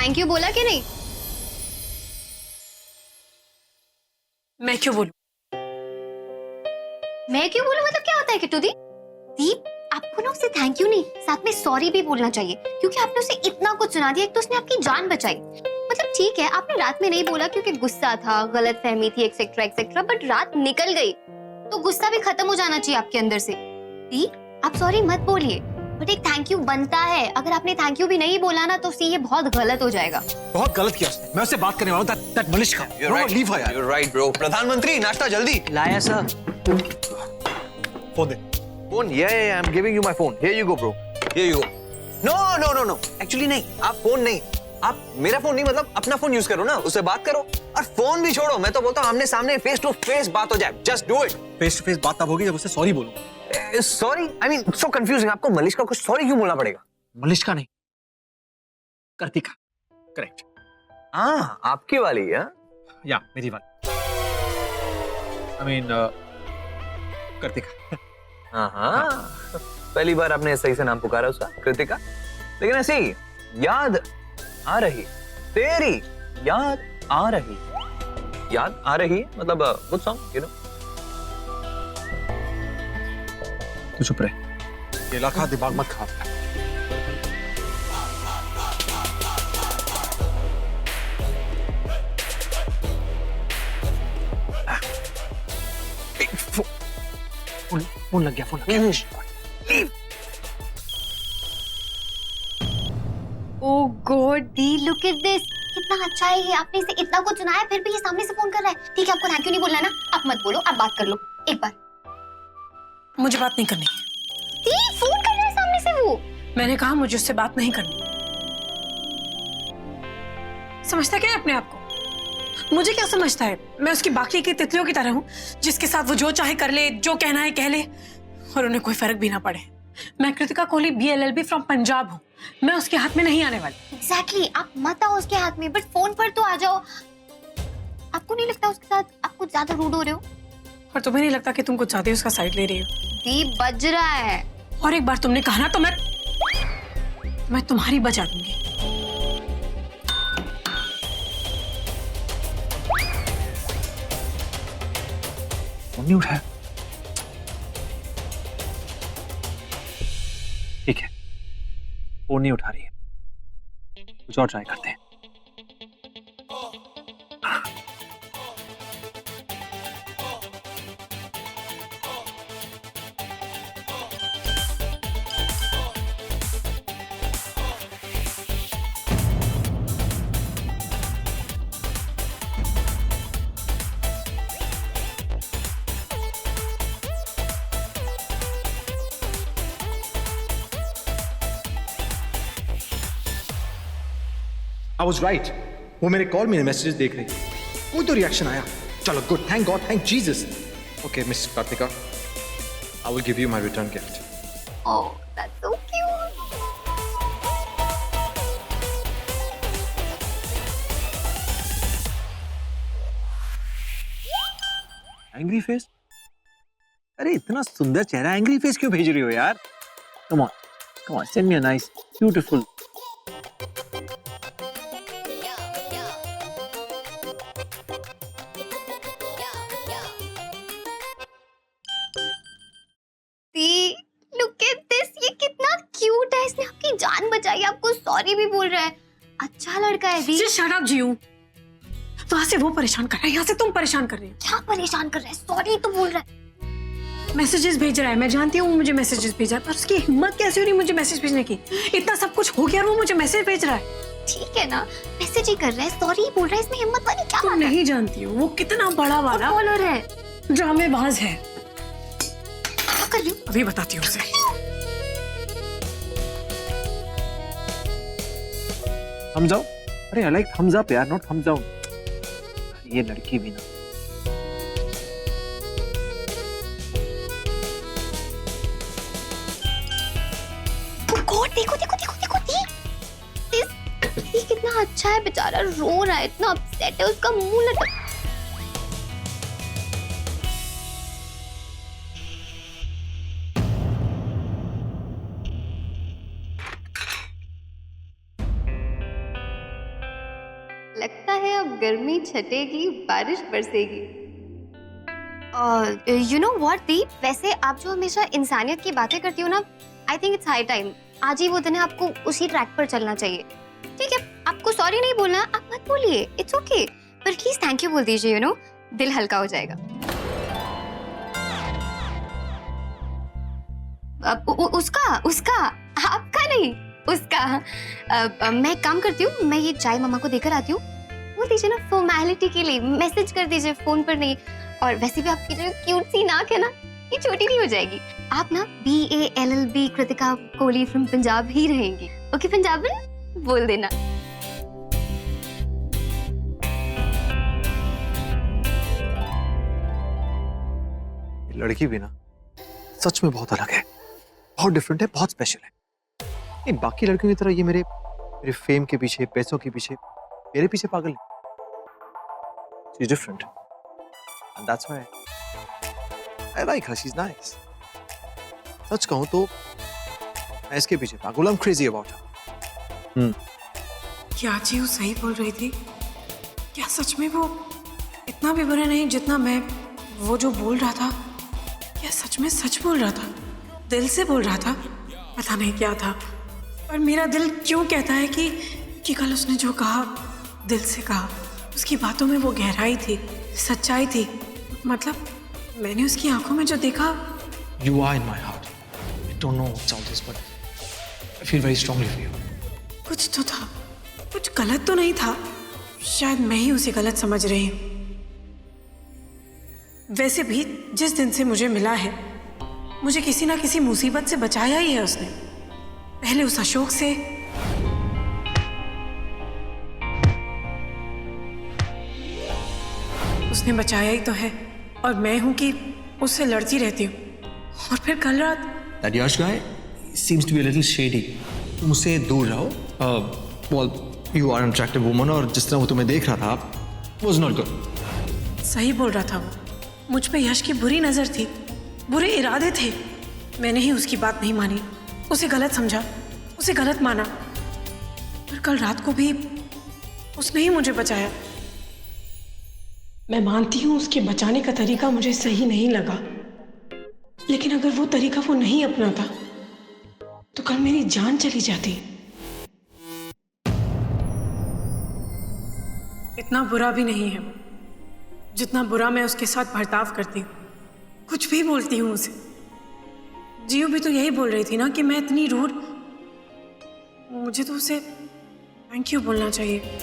Thank you बोला कि नहीं? मैं क्यों बोलूं? मैं क्यों बोलूं मतलब क्या होता है किट्टू दी? दीप, आपको ना उसे थैंक यू नहीं साथ में सॉरी भी बोलना चाहिए, क्योंकि आपने उसे इतना कुछ सुना दिया। एक तो उसने आपकी जान बचाई। मतलब ठीक है आपने रात में नहीं बोला क्योंकि गुस्सा था, गलत फहमी थी, एक्सेट्रा एक्सेट्रा, बट रात निकल गई तो गुस्सा भी खत्म हो जाना चाहिए आपके अंदर से। दीप, आप सॉरी मत बोलिए, बट एक थैंक यू बनता है। अगर आपने थैंक यू भी नहीं बोला ना तो ये बहुत गलत हो जाएगा। बहुत गलत किया उसने। मैं उससे बात करने वाला हूँ। दैट मलिश्का। लीव हर यार। You're right, bro. प्रधानमंत्री नाश्ता जल्दी। लाया sir. Phone they. Phone? Yeah, I'm giving you my phone. Here you go, bro. Here you go. No. Actually नहीं, आप फोन नहीं, आप मेरा फोन नहीं, मतलब अपना फोन यूज करो ना, उससे बात करो। और फोन भी छोड़ो, मैं तो बोलता हूँ आमने सामने फेस टू फेस बात हो जाए। Just do it. Face to face बात तब होगी जब उससे सॉरी बोलूं। Sorry, I mean so confusing. आपको मलिश्का को सॉरी क्यों बोलना पड़ेगा? मलिश्का नहीं, कार्तिका। करेक्ट। हाँ, आपकी वाली है। या मेरी वाली। I mean, Kartika. हाँ, पहली बार आपने सही से नाम पुकारा उसका, कृतिका। लेकिन ऐसी याद आ रही, तेरी याद आ रही, याद आ रही, मतलब गुड सॉन्ग, यू नो। तू चुप रहे। केला खा, दिमाग मत खा। फोन लग गया, फोन लग गया। ओह गॉड दी, लुक एट दिस, कितना अच्छा है ये। आपने इसे इतना कुछ सुनाया फिर भी ये सामने से फोन कर रहा है। ठीक है आपको थैंक यू नहीं बोलना ना, आप मत बोलो, आप बात कर लो एक बार। मुझे बात नहीं करनी। दी फोन कर रहा है सामने से वो। मैंने कहा मुझे उससे बात नहीं करनी। समझता क्या है अपने आप को? मुझे क्या समझता है? मैं उसकी बाकी की तितलियों की तरह हूँ जिसके साथ वो जो चाहे कर ले, जो कहना है कह ले और उन्हें कोई फर्क भी ना पड़े। मैं कृतिका कोहली BLLB फ्रॉम पंजाब हूँ। मैं उसके हाथ में नहीं आने वाली। एग्जैक्टली, आप मत आओ उसके हाथ में, बट फोन पर तो आ जाओ। आपको नहीं लगता उसके साथ आप कुछ ज्यादा रूड हो रहे हो? और तुम्हें नहीं लगता कि तुम कुछ ज्यादा उसका साइड ले रही हो? दी बज रहा है। और एक बार तुमने कहा ना तो मैं तुम्हारी बचा दूंगी। नहीं उठाया। ठीक है, फोन नहीं उठा रही है, कुछ और ट्राई करते हैं। I was right. वो मेरे कॉल में मैसेजेस देख रही थी, कोई तो रिएक्शन आया। चलो good, thank God, thank Jesus. Okay miss Kartika, I will give you my return gift. Oh, that's so cute. Angry face? अरे इतना सुंदर चेहरा, एंग्री फेस क्यों भेज रही हो यार? Come on, send me a nice, beautiful. Look at this, ये कितना क्यूट है। इसने आपकी जान बचाई, आपको सॉरी भी बोल रहा है। अच्छा लड़का है दी। शट अप जियो। वहां से वो परेशान कर रहा है, यहाँ से तुम परेशान कर रही हो। क्या परेशान कर रहा है? सॉरी तो बोल रहा है। मैसेजेस भेज रहा है, मैं जानती हूँ वो मुझे मैसेजेस भेज रहा है, पर उसकी हिम्मत कैसे हो रही मुझे मैसेज भेजने की? इतना सब कुछ हो गया और वो मुझे मैसेज भेज रहा है। ठीक है ना, मैसेज ही कर रहा है, सॉरी बोल रहा है, इसमें हिम्मत वाली क्या तुम बात है? नहीं जानती हो वो कितना बड़ा वाला फॉलोअर है, ड्रामेबाज है। क्या कर रही हूँ? अभी बताती हूँ उसे। Thumbs up? अरे आई लाइक थम्स अप यार, नॉट थम्स डाउन। ये लड़की भी ना। देखो देखो देखो देखो ये कितना अच्छा है, बेचारा रो रहा है, इतना अपसेट है, उसका मुंह लटक। गर्मी छटेगी, बारिश बरसेगी। यू नो व्हाट दीप, वैसे आप जो हमेशा इंसानियत की बातें करती हो ना, I think it's high time आज ही वो दिन है, आपको उसी ट्रैक पर चलना चाहिए। ठीक है, आपको सॉरी नहीं बोलना, आप मत बोलिए, इट्स ओके, पर प्लीज थैंक यू बोल दीजिए, यू नो, दिल हल्का हो जाएगा। उसका उसका आपका नहीं, उसका। मैं एक काम करती हूँ, मैं ये चाय मामा को देकर आती हूँ, बोल दीजिए ना फॉर्मेलिटी के लिए मैसेज कर दीजिए, फोन पर नहीं। और वैसे भी आपकी जो क्यूट सी नाक है ना, ये छोटी नहीं हो जाएगी। आप ना BALLB कृतिका कोहली फ्रॉम पंजाब ही रहेंगी। ओके पंजाबन, बोल देना। लड़की भी ना सच में बहुत अलग है, बहुत डिफरेंट है, बहुत स्पेशल है। नहीं, बाकी लड़कियों की तरह ये मेरे फेम के पीछे, पैसों के पीछे, मेरे पीछे पागल है। She's different, and that's why I like her. She's nice. सच कहूँ तो मैं इसके पीछे पागल, I'm crazy about her. क्या जी वो सही बोल रही थी? क्या सच में वो इतना भी बुरा नहीं जितना मैं वो जो बोल रहा था? क्या सच में सच बोल रहा था? दिल से बोल रहा था? पता नहीं क्या था, पर मेरा दिल क्यों कहता है कि कल उसने जो कहा दिल से कहा। उसकी बातों में वो गहराई थी, सच्चाई थी। मतलब मैंने उसकी आंखों में जो देखा। You are in my heart. I don't know what's all this, but I feel very strongly for you. कुछ तो था, कुछ गलत तो नहीं था। शायद मैं ही उसे गलत समझ रही हूँ। वैसे भी जिस दिन से मुझे मिला है, मुझे किसी ना किसी मुसीबत से बचाया ही है उसने। पहले उस अशोक से, उसने बचाया ही तो है, और मैं हूं कि उससे लड़ती रहती हूँ। और फिर कल रात That Yash guy seems to be a little shady. तुम उससे दूर रहो. Well, you are an attractive woman और जिस तरह वो तुम्हें देख रहा था, was not good. सही बोल रहा था वो। मुझ पे यश की बुरी नजर थी, बुरे इरादे थे। मैंने ही उसकी बात नहीं मानी, उसे गलत समझा, उसे गलत माना। पर कल रात को भी उसने ही मुझे बचाया। मैं मानती हूँ उसके बचाने का तरीका मुझे सही नहीं लगा, लेकिन अगर वो तरीका वो नहीं अपनाता तो कल मेरी जान चली जाती। इतना बुरा भी नहीं है वो, जितना बुरा मैं उसके साथ बर्ताव करती हूँ। कुछ भी बोलती हूँ उसे। जियो भी तो यही बोल रही थी ना कि मैं इतनी रूड। मुझे तो उसे थैंक यू बोलना चाहिए।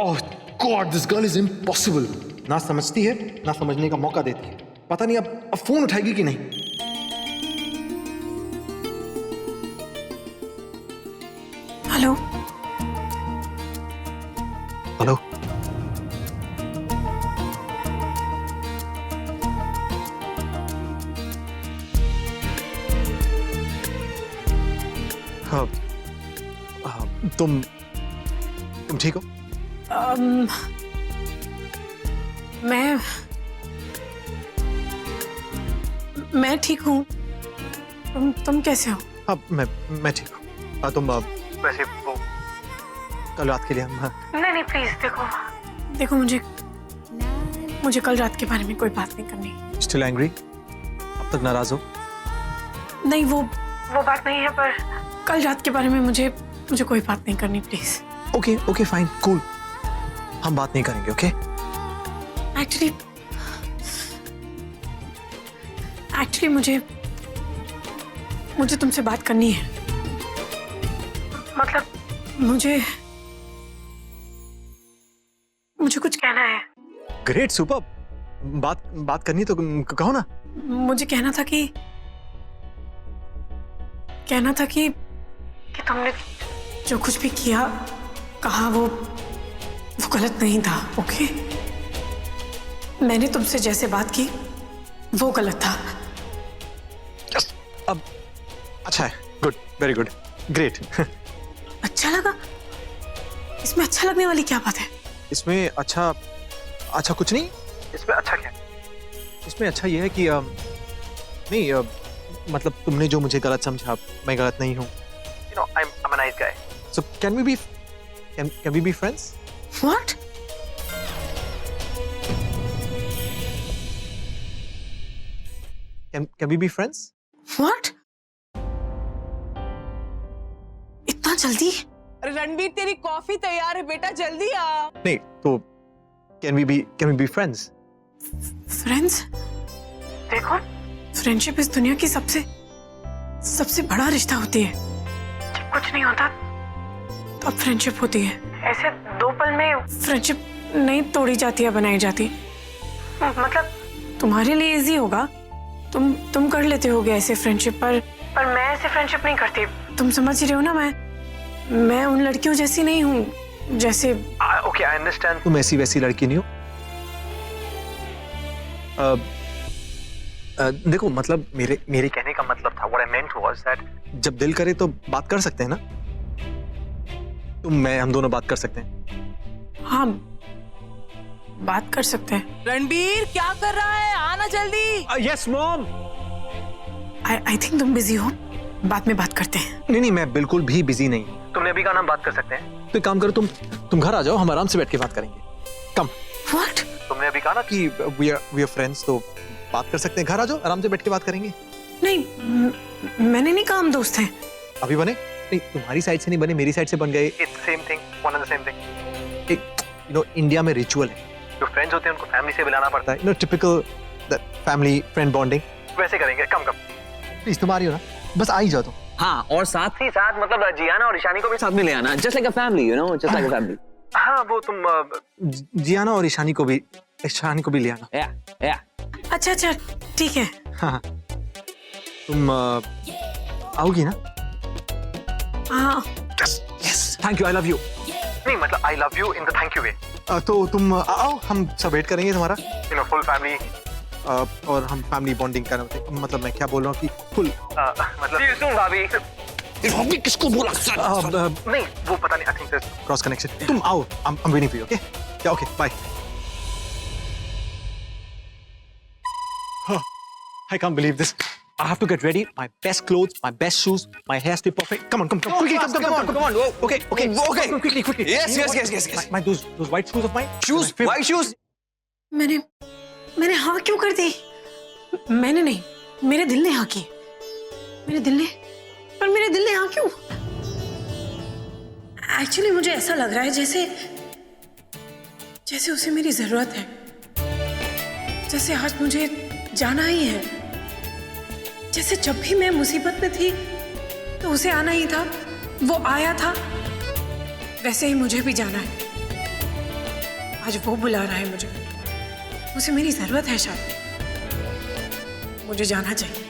Oh God, this girl is impossible. ना समझती है, ना समझने का मौका देती है। पता नहीं अब फोन उठाएगी कि नहीं। Hello hello. हाँ, तुम ठीक हो? मैं ठीक हूँ। तुम कैसे हो? हाँ, मैं ठीक हूँ। तुम वैसे वो कल रात के लिए हम नहीं प्लीज देखो मुझे कल रात के बारे में कोई बात नहीं करनी। Still angry? अब तक नाराज हो? नहीं, वो बात नहीं है, पर कल रात के बारे में मुझे कोई बात नहीं करनी प्लीज। ओके फाइन, कूल, हम बात नहीं करेंगे। ओके एक्चुअली मुझे तुमसे बात करनी है। मतलब मुझे कुछ कहना है। Great, super. बात करनी तो कहो ना। मुझे कहना था कि तुमने जो कुछ भी किया कहा वो गलत नहीं था। ओके, मैंने तुमसे जैसे बात की वो गलत था। अब अच्छा है, गुड, वेरी गुड, ग्रेट। अच्छा लगा? इसमें अच्छा लगने वाली क्या बात है? इसमें अच्छा अच्छा कुछ नहीं। इसमें अच्छा क्या है? इसमें अच्छा ये है कि नहीं मतलब तुमने जो मुझे गलत समझा, मैं गलत नहीं हूँ। You know, I'm a nice guy. So can we be friends? What? Can we be friends? What? इतना जल्दी? रणबीर तेरी कॉफी तैयार है बेटा, जल्दी आ। नहीं तो can we be friends? Friends? देखो, फ्रेंडशिप इस दुनिया की सबसे बड़ा रिश्ता होती है। जब कुछ नहीं होता तब फ्रेंडशिप होती है। ऐसे 2 पल में फ्रेंडशिप नहीं तोड़ी जाती या बनाई जाती। मतलब तुम्हारे लिए इजी होगा, तुम कर लेते होगे ऐसे फ्रेंडशिप, पर मैं ऐसे फ्रेंडशिप नहीं करती। तुम समझ रहे हो ना, मैं उन लड़कियों जैसी नहीं हूँ जैसे। ओके आई अंडरस्टैंड, तुम ऐसी वैसी लड़की नहीं हो। देखो मतलब मेरे कहने का मतलब था, what I meant was that जब दिल करे तो बात कर सकते हैं ना। हम दोनों बात कर सकते हैं। हाँ, बात कर सकते हैं। रणबीर क्या कर रहा है, आना जल्दी। Yes mom. आई थिंक तुम बिजी हो, बाद में बात करते हैं। नहीं मैं बिल्कुल भी बिजी नहीं। तुमने अभी कहा हम बात कर सकते हैं, तो एक काम करो, तुम घर आ जाओ, हम आराम से बैठ के बात करेंगे। कम। व्हाट? तुमने अभी कहा ना कि वी आर फ्रेंड्स, तो बात कर सकते हैं। घर आ जाओ, आराम से बैठ के बात करेंगे। नहीं, मैंने नहीं कहा हम दोस्त हैं। अभी बने? नहीं, तुम्हारी साइड से नहीं बने, मेरी साइड से बन गए। It's same thing, one and the same thing. एक इंडिया में रिचुअल है, जो फ्रेंड्स होते हैं उनको फैमिली से बुलाना पड़ता है। टिपिकल फैमिली फ्रेंड बॉन्डिंग, वैसे करेंगे। कम प्लीज, तुम आ रही हो ना, बस आ ही जाओ तुम। हाँ, और साथ ही साथ मतलब जियाना और ईशानी को भी साथ में ले आना, just like a family, you know, just like a family. हाँ, वो तुम जियाना और ईशानी को भी ले आना। या अच्छा ठीक है। हाँ, तुम आओगी ना? हाँ। Yes, thank you, I love you. नहीं मतलब I love you in the thank you way. तो तुम आओ, हम सब वेट करेंगे तुम्हारा, यू नो, फुल फैमिली। और हम फैमिली बॉन्डिंग कर रहे थे। मतलब मैं क्या बोल रहा हूँ कि फुल मतलब भाभी किसको बोला? नहीं, वो पता नहीं, I think there cross connection. तुम आओ, I am waiting for you. Okay yeah okay, bye. I can't believe this. I have to get ready. My best clothes, my best shoes, my hair stay perfect. Come on, quickly, come on. Okay. Quickly. Yes. My those white shoes of mine. Shoes, white shoes. मैंने हाँ क्यों कर दी? मैंने नहीं, मेरे दिल ने हाँ की। मेरे दिल ने हाँ क्यों? एक्चुअली मुझे ऐसा लग रहा है जैसे उसे मेरी जरूरत है, जैसे आज मुझे जाना ही है, जैसे जब भी मैं मुसीबत में थी तो उसे आना ही था, वो आया था, वैसे ही मुझे भी जाना है। आज वो बुला रहा है मुझे मेरी जरूरत है शायद, मुझे जाना चाहिए।